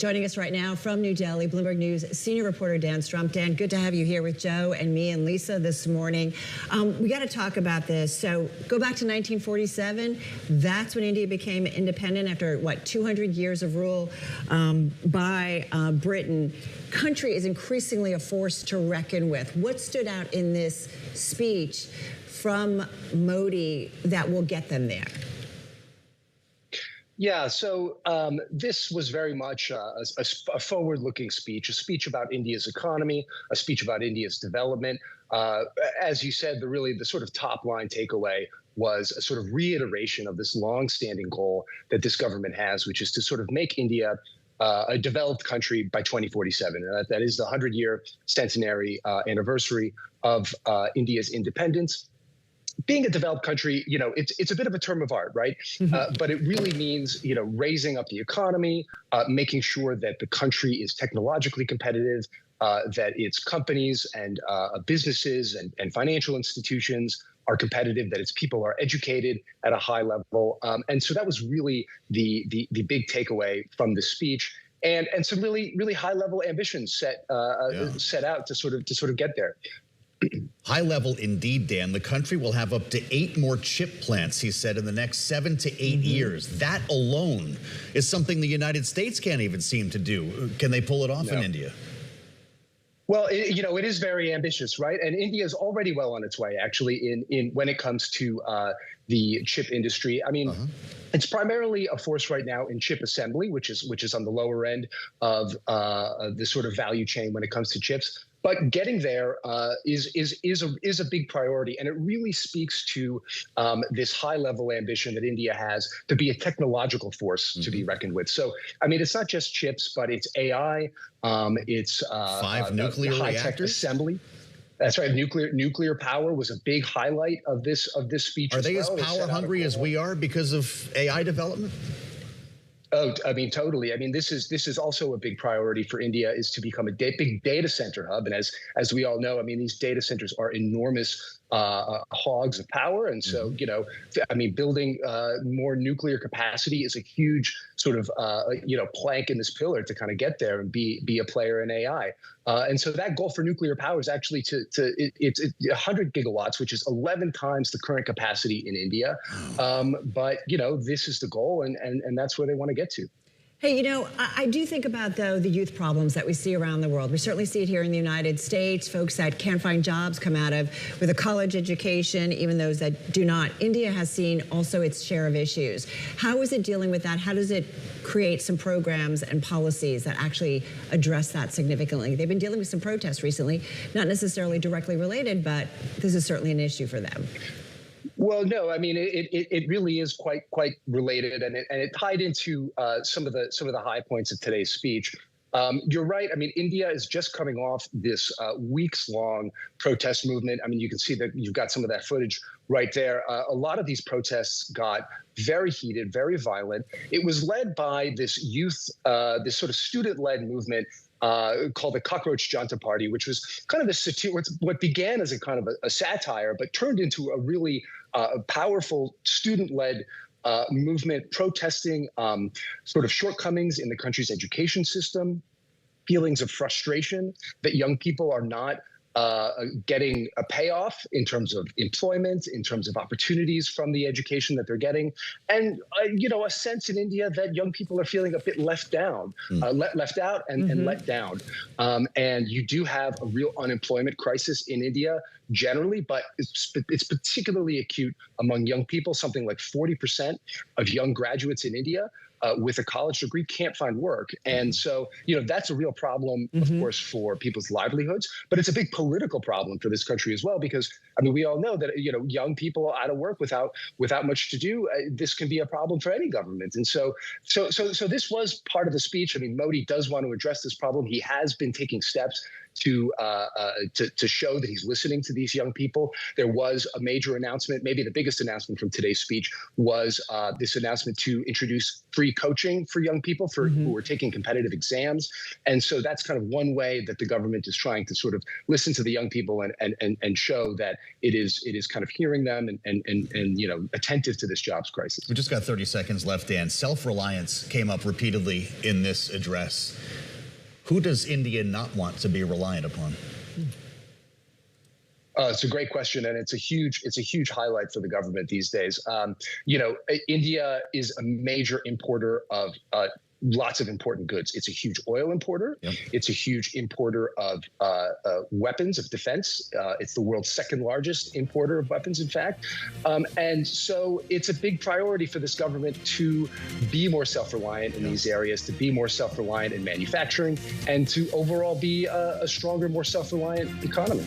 Joining us right now from New Delhi, Bloomberg News senior reporter Dan Strumpf. Dan, good to have you here with Joe and me and Lisa this morning. We got to talk about this. So go back to 1947. That's when India became independent after, what, 200 years of rule by Britain. Country is increasingly a force to reckon with. What stood out in this speech from Modi that will get them there? Yeah, so this was very much a forward-looking speech, a speech about India's economy, a speech about India's development. As you said, the sort of top-line takeaway was a sort of reiteration of this long-standing goal that this government has, which is to sort of make India a developed country by 2047. And that is the 100-year centenary anniversary of India's independence. Being a developed country, it's a bit of a term of art, right? But it really means, raising up the economy, making sure that the country is technologically competitive, that its companies and businesses and financial institutions are competitive, that its people are educated at a high level. And so that was really the big takeaway from the speech, and some really high level ambitions set out to sort of get there. High level indeed, Dan. The country will have up to 8 more chip plants, he said, in the next 7 to 8 years. That alone is something the United States can't even seem to do. Can they pull it off in India? Well, it is very ambitious, right? And India is already well on its way, actually, in when it comes to the chip industry. I mean, it's primarily a force right now in chip assembly, which is on the lower end of the sort of value chain when it comes to chips. But getting there is a big priority, and it really speaks to this high-level ambition that India has to be a technological force to be reckoned with. So, I mean, it's not just chips, but it's AI, it's 5 nuclear high-tech assembly. That's right. Nuclear power was a big highlight of this speech. Are they as power hungry as we are because of AI development? Oh, I mean, totally. I mean, this is also a big priority for India, is to become a big data center hub. And as we all know, I mean, these data centers are enormous hogs of power. And so, I mean, building more nuclear capacity is a huge sort of, plank in this pillar to kind of get there and be a player in AI. And so that goal for nuclear power is actually it's 100 gigawatts, which is 11 times the current capacity in India. But, this is the goal, and that's where they want to get to. Hey, I do think about, though, the youth problems that we see around the world. We certainly see it here in the United States. Folks that can't find jobs come out of with a college education, even those that do not. India has seen also its share of issues. How is it dealing with that? How does it create some programs and policies that actually address that significantly? They've been dealing with some protests recently, not necessarily directly related, but this is certainly an issue for them. Well, no, I mean, it really is quite related, and it tied into some of the high points of today's speech. You're right. I mean, India is just coming off this weeks-long protest movement. I mean, you can see that you've got some of that footage right there. A lot of these protests got very heated, very violent. It was led by this youth, this sort of student-led movement called the Cockroach Janta Party, which was kind of what began as a kind of a satire, but turned into a really powerful student-led movement protesting sort of shortcomings in the country's education system, feelings of frustration that young people are not getting a payoff in terms of employment, in terms of opportunities from the education that they're getting, and a sense in India that young people are feeling a bit left down, left out, and let down. And you do have a real unemployment crisis in India generally, but it's particularly acute among young people. Something like 40% of young graduates in India with a college degree can't find work. And so, that's a real problem, of course, for people's livelihoods, but it's a big political problem for this country as well, because, I mean, we all know that, young people out of work without much to do, this can be a problem for any government. And so this was part of the speech. I mean, Modi does want to address this problem. He has been taking steps to show that he's listening to these young people. There was a major announcement, maybe the biggest announcement from today's speech was this announcement to introduce free free coaching for young people who are taking competitive exams. And so that's kind of one way that the government is trying to sort of listen to the young people and show that it is kind of hearing them and you know, attentive to this jobs crisis. We just got 30 seconds left, Dan. Self-reliance came up repeatedly in this address. Who does India not want to be reliant upon? It's a great question, and it's a huge highlight for the government these days. You know, India is a major importer of lots of important goods. It's a huge oil importer. Yep. It's a huge importer of weapons, of defense. It's the world's second largest importer of weapons, in fact. And so it's a big priority for this government to be more self-reliant in these areas, to be more self-reliant in manufacturing, and to overall be a stronger, more self-reliant economy.